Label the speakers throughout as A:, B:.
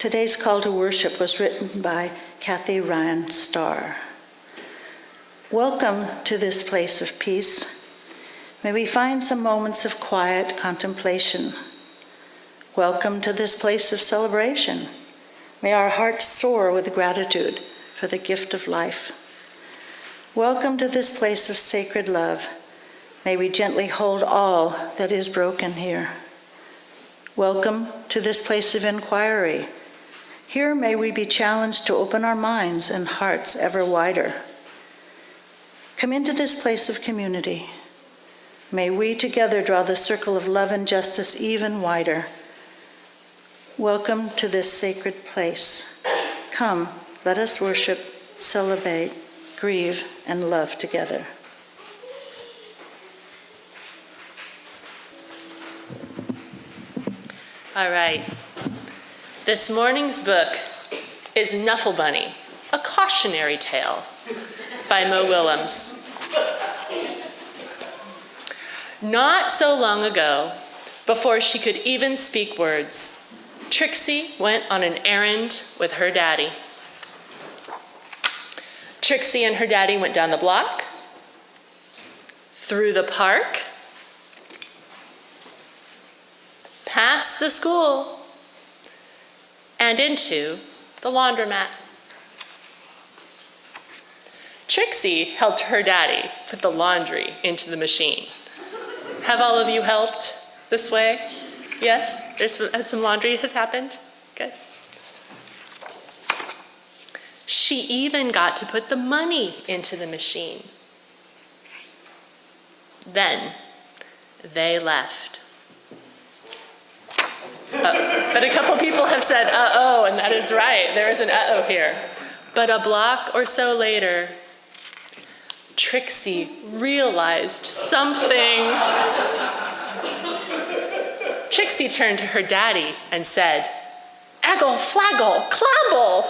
A: Today's call to worship was written by Kathy Ryan Starr. Welcome to this place of peace. May we find some moments of quiet contemplation. Welcome to this place of celebration. May our hearts soar with gratitude for the gift of life. Welcome to this place of sacred love. May we gently hold all that is broken here. Welcome to this place of inquiry. Here may we be challenged to open our minds and hearts ever wider. Come into this place of community. May we together draw the circle of love and justice even wider. Welcome to this sacred place. Come, let us worship, celebrate, grieve, and love together.
B: All right. This morning's book is Nuffle Bunny, a cautionary tale by Mo Willems. Not so long ago, before she could even speak words, Trixie went on an errand with her daddy. Trixie and her daddy went down the block, through the park, past the school, and into the laundromat. Trixie helped her daddy put the laundry into the machine. Have all of you helped this way? Yes? Some laundry has happened? Good. She even got to put the money into the machine. Then they left. But a couple people have said, uh-oh, and that is right. There is an uh-oh here. But a block or so later, Trixie realized something. Trixie turned to her daddy and said, "Eggle, flaggle, clabble."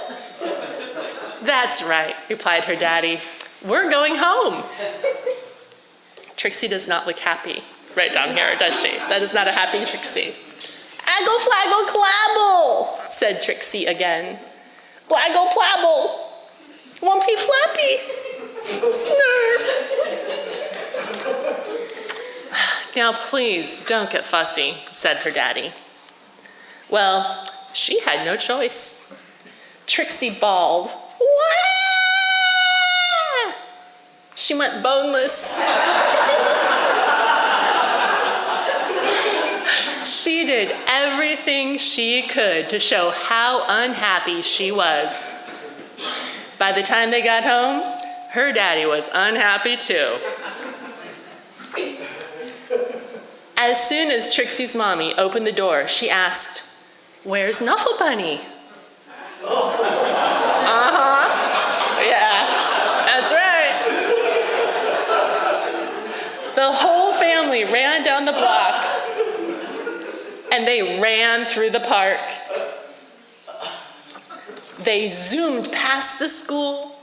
B: "That's right," replied her daddy. "We're going home." Trixie does not look happy right down here, does she? That is not a happy Trixie. "Aggle, flaggle, clabble," said Trixie again. "Blaggle, plabble, wumpy, flappy, snurp." "Now please don't get fussy," said her daddy. Well, she had no choice. Trixie bawled, "Wah!" She went boneless. She did everything she could to show how unhappy she was. By the time they got home, her daddy was unhappy too. As soon as Trixie's mommy opened the door, she asked, "Where's Nuffle Bunny?" Uh-huh. Yeah, that's right. The whole family ran down the block, and they ran through the park. They zoomed past the school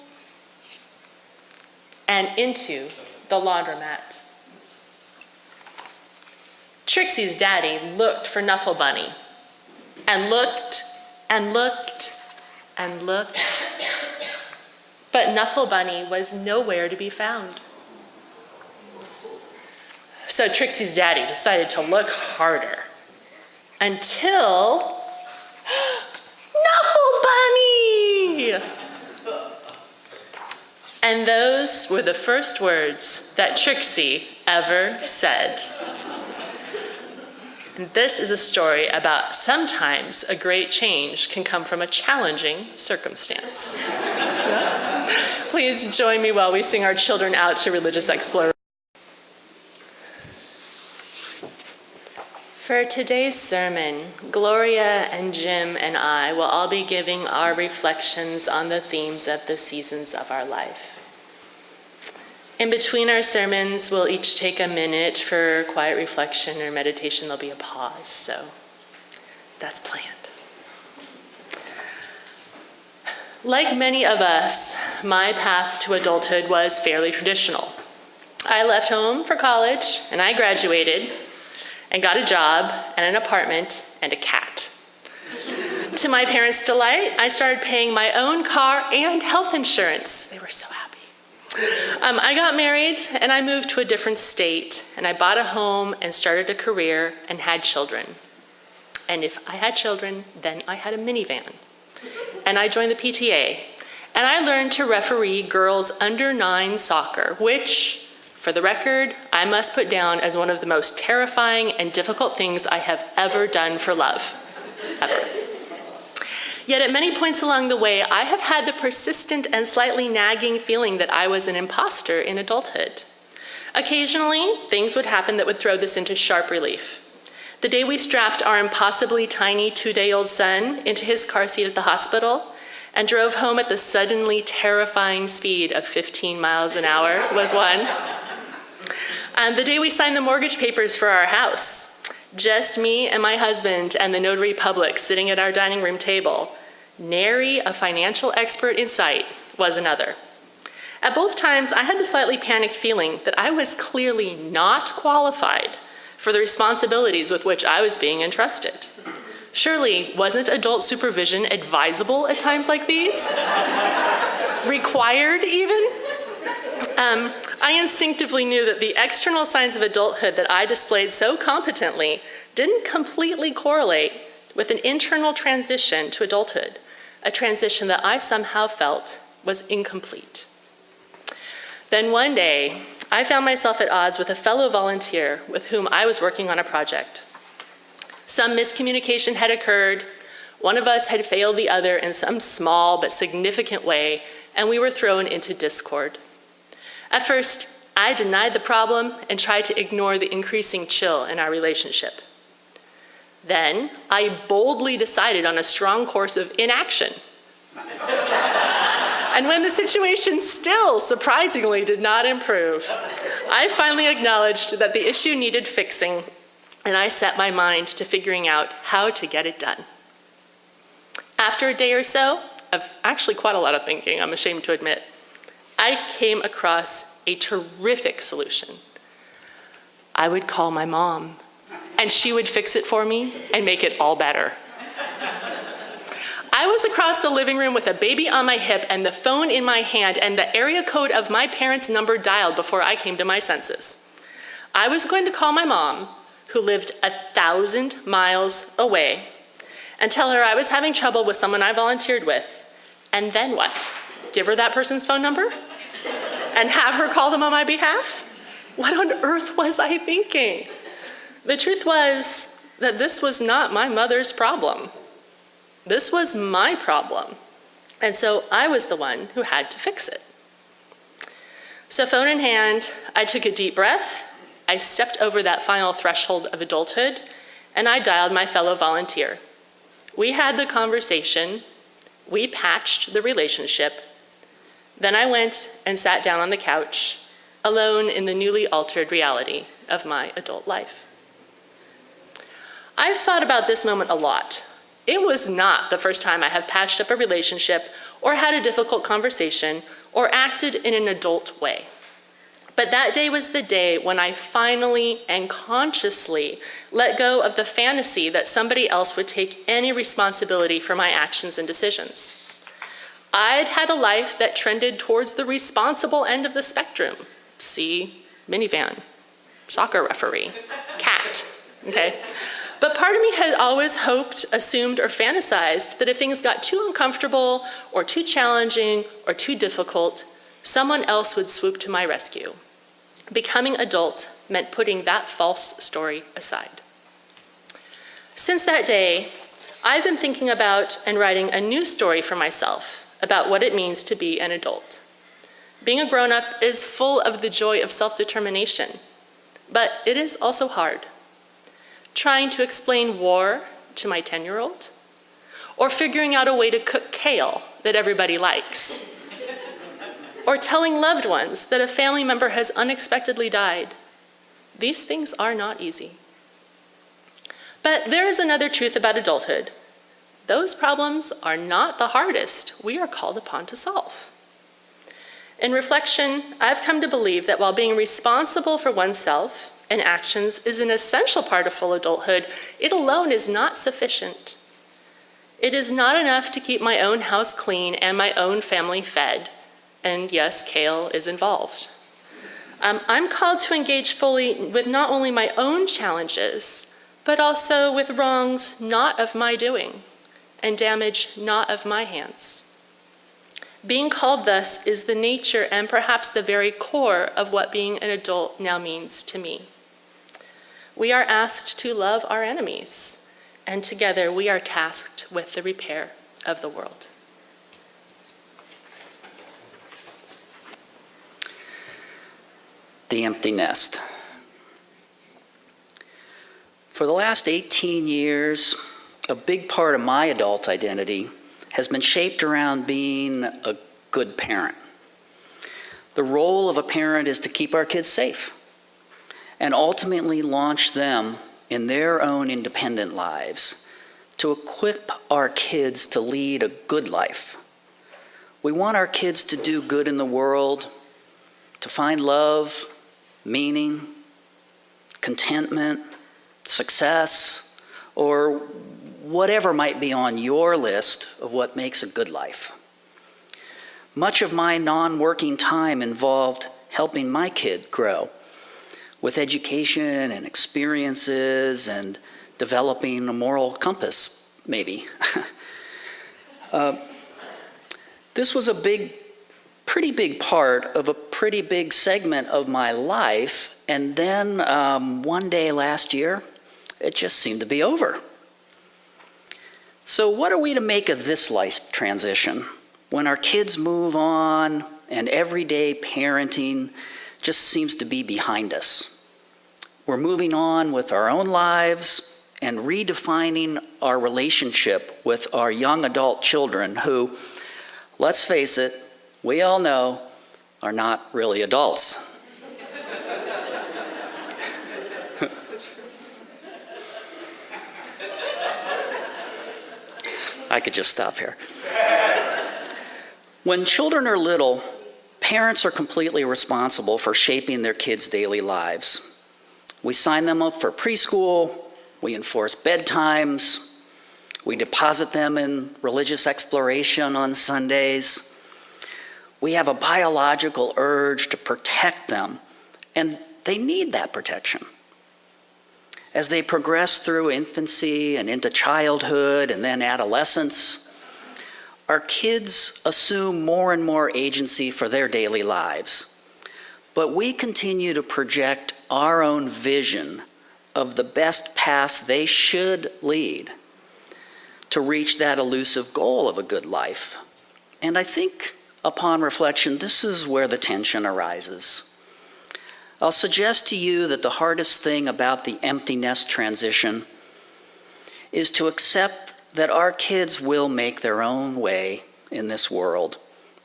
B: and into the laundromat. Trixie's daddy looked for Nuffle Bunny and looked and looked and looked, but Nuffle Bunny was nowhere to be found. So Trixie's daddy decided to look harder until Nuffle Bunny! And those were the first words that Trixie ever said. And this is a story about sometimes a great change can come from a challenging circumstance. Please join me while we sing our children out to religious exploration. For today's sermon, Gloria and Jim and I will all be giving our reflections on the themes of the seasons of our life. In between our sermons, we'll each take a minute for quiet reflection or meditation. There'll be a pause, so that's planned. Like many of us, my path to adulthood was fairly traditional. I left home for college, and I graduated, and got a job, and an apartment, and a cat. To my parents' delight, I started paying my own car and health insurance. They were so happy. I got married and I moved to a different state, and I bought a home and started a career and had children. And if I had children, then I had a minivan. And I joined the PTA, and I learned to referee girls under 9 soccer, which, for the record, I must put down as one of the most terrifying and difficult things I have ever done for love, ever. Yet at many points along the way, I have had the persistent and slightly nagging feeling that I was an imposter in adulthood. Occasionally, things would happen that would throw this into sharp relief. The day we strapped our impossibly tiny 2-day-old son into his car seat at the hospital and drove home at the suddenly terrifying speed of 15 miles an hour was one. And the day we signed the mortgage papers for our house, just me and my husband and the notary public sitting at our dining room table, nary a financial expert in sight, was another. At both times, I had the slightly panicked feeling that I was clearly not qualified for the responsibilities with which I was being entrusted. Surely, wasn't adult supervision advisable at times like these? Required, even? I instinctively knew that the external signs of adulthood that I displayed so competently didn't completely correlate with an internal transition to adulthood, a transition that I somehow felt was incomplete. Then one day, I found myself at odds with a fellow volunteer with whom I was working on a project. Some miscommunication had occurred. One of us had failed the other in some small but significant way, and we were thrown into discord. At first, I denied the problem and tried to ignore the increasing chill in our relationship. Then, I boldly decided on a strong course of inaction. And when the situation still surprisingly did not improve, I finally acknowledged that the issue needed fixing, and I set my mind to figuring out how to get it done. After a day or so of actually quite a lot of thinking, I'm ashamed to admit, I came across a terrific solution. I would call my mom, and she would fix it for me and make it all better. I was across the living room with a baby on my hip and the phone in my hand and the area code of my parents' number dialed before I came to my senses. I was going to call my mom, who lived 1,000 miles away, and tell her I was having trouble with someone I volunteered with. And then what? Give her that person's phone number? And have her call them on my behalf? What on earth was I thinking? The truth was that this was not my mother's problem. This was my problem. And so I was the one who had to fix it. So phone in hand, I took a deep breath, I stepped over that final threshold of adulthood, and I dialed my fellow volunteer. We had the conversation, we patched the relationship. Then I went and sat down on the couch, alone in the newly altered reality of my adult life. I've thought about this moment a lot. It was not the first time I have patched up a relationship or had a difficult conversation or acted in an adult way. But that day was the day when I finally and consciously let go of the fantasy that somebody else would take any responsibility for my actions and decisions. I'd had a life that trended towards the responsible end of the spectrum. See, minivan, soccer referee, cat, okay? But part of me had always hoped, assumed, or fantasized that if things got too uncomfortable or too challenging or too difficult, someone else would swoop to my rescue. Becoming adult meant putting that false story aside. Since that day, I've been thinking about and writing a new story for myself about what it means to be an adult. Being a grown-up is full of the joy of self-determination, but it is also hard. Trying to explain war to my 10-year-old, or figuring out a way to cook kale that everybody likes, or telling loved ones that a family member has unexpectedly died. These things are not easy. But there is another truth about adulthood. Those problems are not the hardest we are called upon to solve. In reflection, I've come to believe that while being responsible for oneself and actions is an essential part of full adulthood, it alone is not sufficient. It is not enough to keep my own house clean and my own family fed. And yes, kale is involved. I'm called to engage fully with not only my own challenges, but also with wrongs not of my doing and damage not of my hands. Being called thus is the nature and perhaps the very core of what being an adult now means to me. We are asked to love our enemies, and together we are tasked with the repair of the world.
C: The empty nest. For the last 18 years, a big part of my adult identity has been shaped around being a good parent. The role of a parent is to keep our kids safe and ultimately launch them in their own independent lives, to equip our kids to lead a good life. We want our kids to do good in the world, to find love, meaning, contentment, success, or whatever might be on your list of what makes a good life. Much of my non-working time involved helping my kid grow with education and experiences and developing a moral compass, maybe. This was a pretty big part of a pretty big segment of my life, and then one day last year, it just seemed to be over. So what are we to make of this life transition when our kids move on and everyday parenting just seems to be behind us? We're moving on with our own lives and redefining our relationship with our young adult children who, let's face it, we all know are not really adults. I could just stop here. When children are little, parents are completely responsible for shaping their kids' daily lives. We sign them up for preschool, we enforce bedtimes, we deposit them in religious exploration on Sundays. We have a biological urge to protect them, and they need that protection. As they progress through infancy and into childhood and then adolescence, our kids assume more and more agency for their daily lives. But we continue to project our own vision of the best path they should lead to reach that elusive goal of a good life. And I think, upon reflection, this is where the tension arises. I'll suggest to you that the hardest thing about the empty nest transition is to accept that our kids will make their own way in this world,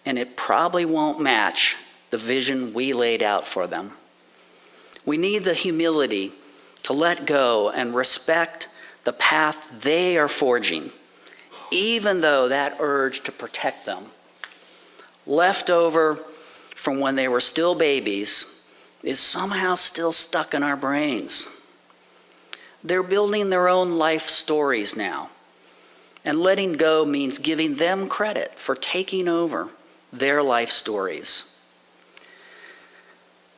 C: and it probably won't match the vision we laid out for them. We need the humility to let go and respect the path they are forging, even though that urge to protect them, left over from when they were still babies, is somehow still stuck in our brains. They're building their own life stories now, and letting go means giving them credit for taking over their life stories.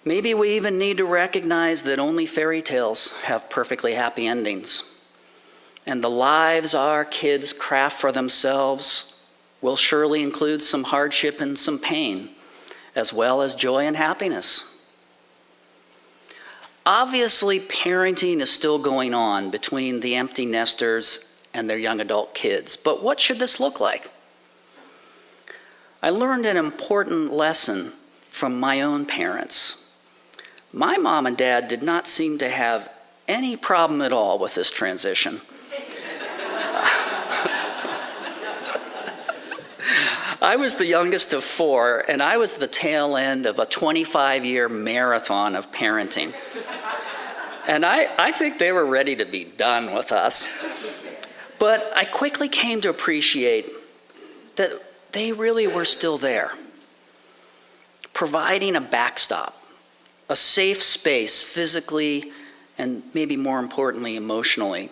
C: Maybe we even need to recognize that only fairy tales have perfectly happy endings, and the lives our kids craft for themselves will surely include some hardship and some pain, as well as joy and happiness. Obviously, parenting is still going on between the empty nesters and their young adult kids, but what should this look like? I learned an important lesson from my own parents. My mom and dad did not seem to have any problem at all with this transition. I was the youngest of four, and I was the tail end of a 25-year marathon of parenting. And I think they were ready to be done with us. But I quickly came to appreciate that they really were still there, providing a backstop, a safe space physically and maybe more importantly emotionally,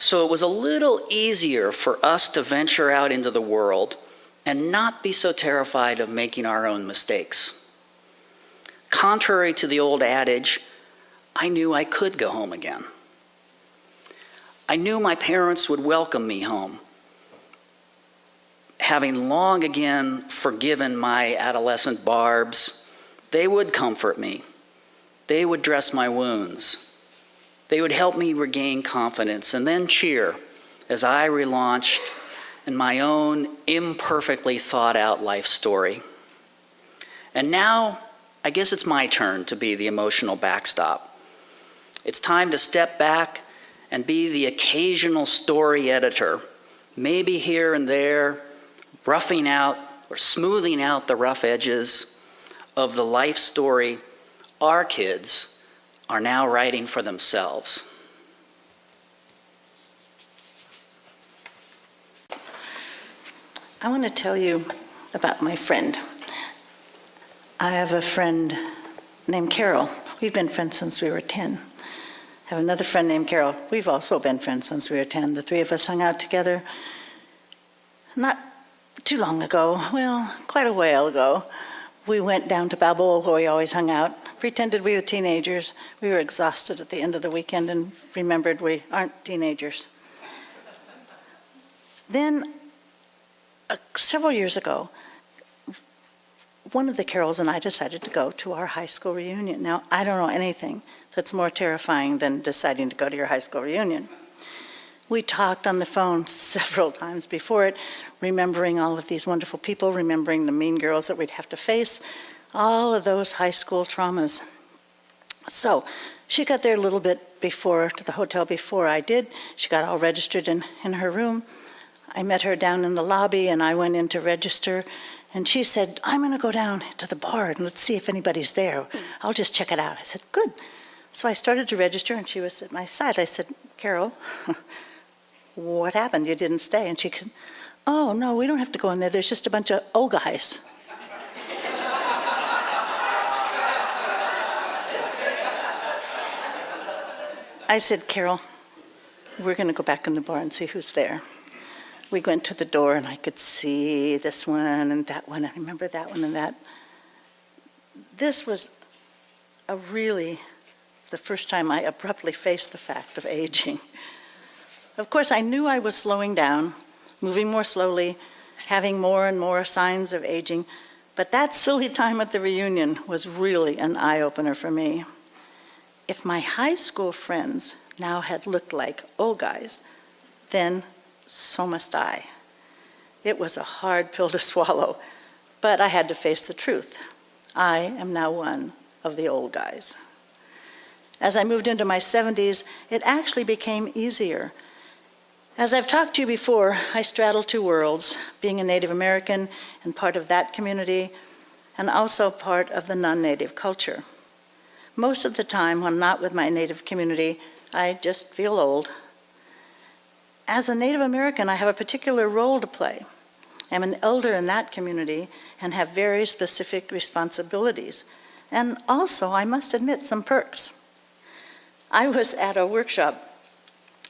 C: So it was a little easier for us to venture out into the world and not be so terrified of making our own mistakes. Contrary to the old adage, I knew I could go home again. I knew my parents would welcome me home, having long again forgiven my adolescent barbs. They would comfort me. They would dress my wounds. They would help me regain confidence and then cheer as I relaunched in my own imperfectly thought out life story. And now, I guess it's my turn to be the emotional backstop. It's time to step back and be the occasional story editor, maybe here and there, roughing out or smoothing out the rough edges of the life story our kids are now writing for themselves.
A: I want to tell you about my friend. I have a friend named Carol. We've been friends since we were 10. I have another friend named Carol. We've also been friends since we were 10. The three of us hung out together not too long ago, well, quite a while ago. We went down to Balboa, where we always hung out, pretended we were teenagers. We were exhausted at the end of the weekend and remembered we aren't teenagers. Then, several years ago, one of the Carols and I decided to go to our high school reunion. Now, I don't know anything that's more terrifying than deciding to go to your high school reunion. We talked on the phone several times before it, remembering all of these wonderful people, remembering the mean girls that we'd have to face, all of those high school traumas. So she got there a little bit before, to the hotel before I did. She got all registered in her room. I met her down in the lobby and I went in to register. And she said, I'm going to go down to the bar and let's see if anybody's there. I'll just check it out. I said, good. So I started to register and she was at my side. I said, Carol, what happened? You didn't stay? And she said, oh, no, we don't have to go in there. There's just a bunch of old guys. I said, Carol, we're going to go back in the bar and see who's there. We went to the door and I could see this one and that one. I remember that one and that. This was the first time I abruptly faced the fact of aging. Of course, I knew I was slowing down, moving more slowly, having more and more signs of aging, but that silly time at the reunion was really an eye-opener for me. If my high school friends now had looked like old guys, then so must I. It was a hard pill to swallow, but I had to face the truth. I am now one of the old guys. As I moved into my 70s, it actually became easier. As I've talked to you before, I straddle two worlds, being a Native American and part of that community, and also part of the non-Native culture. Most of the time, when I'm not with my Native community, I just feel old. As a Native American, I have a particular role to play. I'm an elder in that community and have very specific responsibilities. And also, I must admit, some perks. I was at a workshop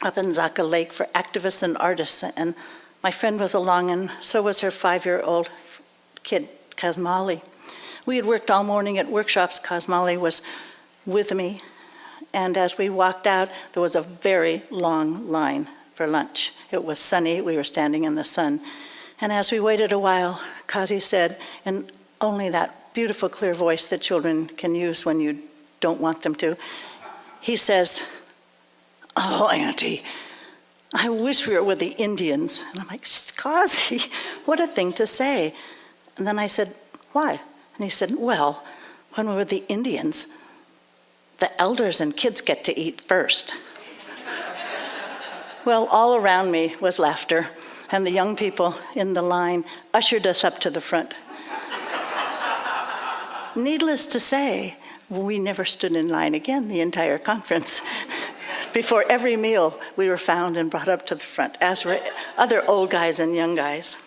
A: up in Zaka Lake for activists and artists, and my friend was along, and so was her 5-year-old kid, Kazmali. We had worked all morning at workshops. Kazmali was with me, and as we walked out, there was a very long line for lunch. It was sunny. We were standing in the sun. And as we waited a while, Kazi said, in only that beautiful, clear voice that children can use when you don't want them to, he says, oh, Auntie, I wish we were with the Indians. And I'm like, Kazi, what a thing to say. And then I said, why? And he said, well, when we're with the Indians, the elders and kids get to eat first. Well, all around me was laughter, and the young people in the line ushered us up to the front. Needless to say, we never stood in line again the entire conference. Before every meal, we were found and brought up to the front, as were other old guys and young guys.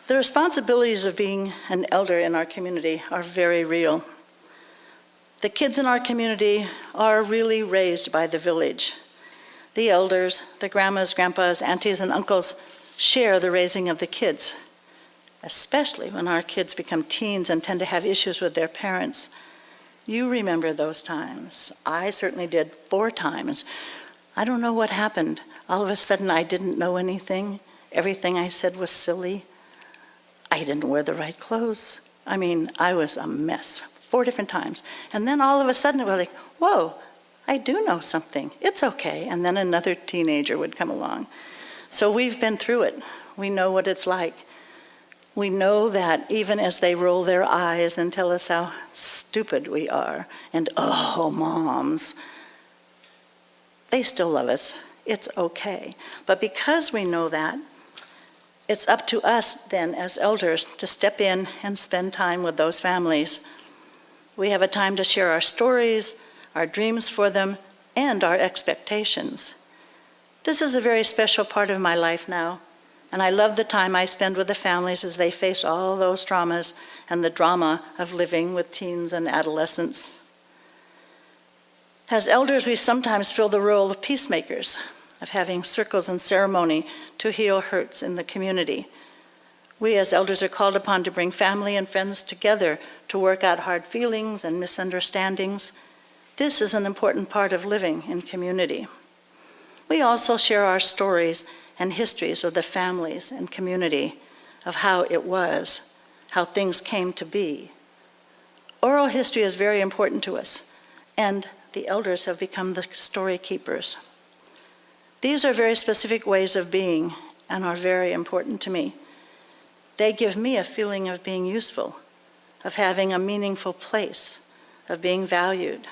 A: The responsibilities of being an elder in our community are very real. The kids in our community are really raised by the village. The elders, the grandmas, grandpas, aunties, and uncles share the raising of the kids, especially when our kids become teens and tend to have issues with their parents. You remember those times. I certainly did 4 times. I don't know what happened. All of a sudden, I didn't know anything. Everything I said was silly. I didn't wear the right clothes. I mean, I was a mess 4 different times. And then all of a sudden, it was like, whoa, I do know something. It's okay. And then another teenager would come along. So we've been through it. We know what it's like. We know that even as they roll their eyes and tell us how stupid we are, and oh, moms, they still love us. It's okay. But because we know that, it's up to us then as elders to step in and spend time with those families. We have a time to share our stories, our dreams for them, and our expectations. This is a very special part of my life now, and I love the time I spend with the families as they face all those traumas and the drama of living with teens and adolescents. As elders, we sometimes fill the role of peacemakers, of having circles and ceremony to heal hurts in the community. We as elders are called upon to bring family and friends together to work out hard feelings and misunderstandings. This is an important part of living in community. We also share our stories and histories of the families and community, of how it was, how things came to be. Oral history is very important to us, and the elders have become the story keepers. These are very specific ways of being and are very important to me. They give me a feeling of being useful, of having a meaningful place, of being valued.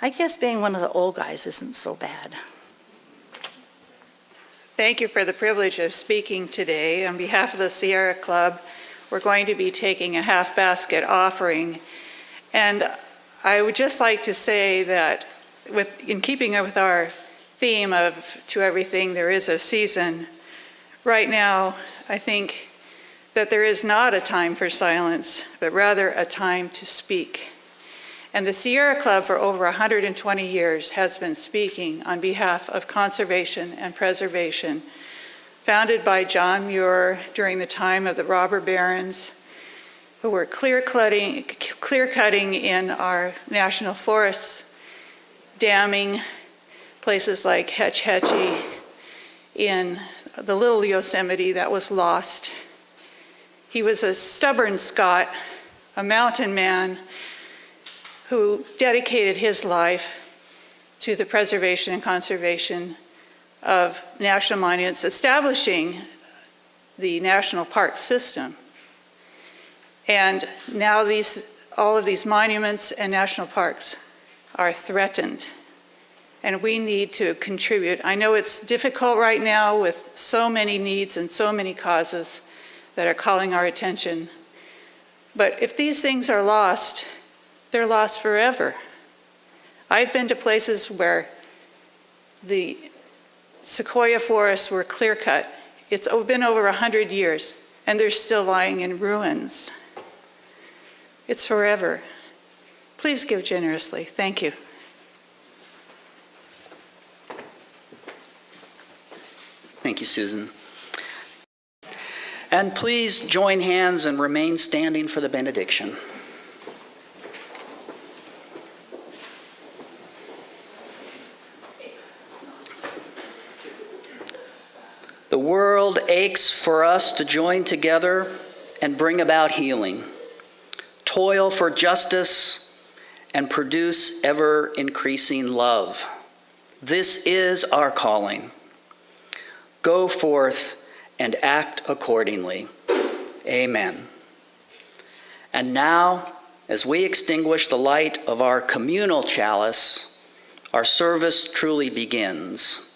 A: I guess being one of the old guys isn't so bad.
D: Thank you for the privilege of speaking today. On behalf of the Sierra Club, we're going to be taking a half-basket offering. And I would just like to say that in keeping with our theme of To Everything There Is a Season, right now I think that there is not a time for silence, but rather a time to speak. And the Sierra Club for over 120 years has been speaking on behalf of conservation and preservation, founded by John Muir during the time of the robber barons, who were clear-cutting in our national forests, damming places like Hetch Hetchy, in the little Yosemite that was lost. He was a stubborn Scot, a mountain man, who dedicated his life to the preservation and conservation of national monuments, establishing the national park system. And now all of these monuments and national parks are threatened. And we need to contribute. I know it's difficult right now with so many needs and so many causes that are calling our attention. But if these things are lost, they're lost forever. I've been to places where the sequoia forests were clear-cut. It's been over 100 years, and they're still lying in ruins. It's forever. Please give generously. Thank you.
C: Thank you, Susan. And please join hands and remain standing for the benediction. The world aches for us to join together and bring about healing, toil for justice, and produce ever-increasing love. This is our calling. Go forth and act accordingly. Amen. And now, as we extinguish the light of our communal chalice, our service truly begins.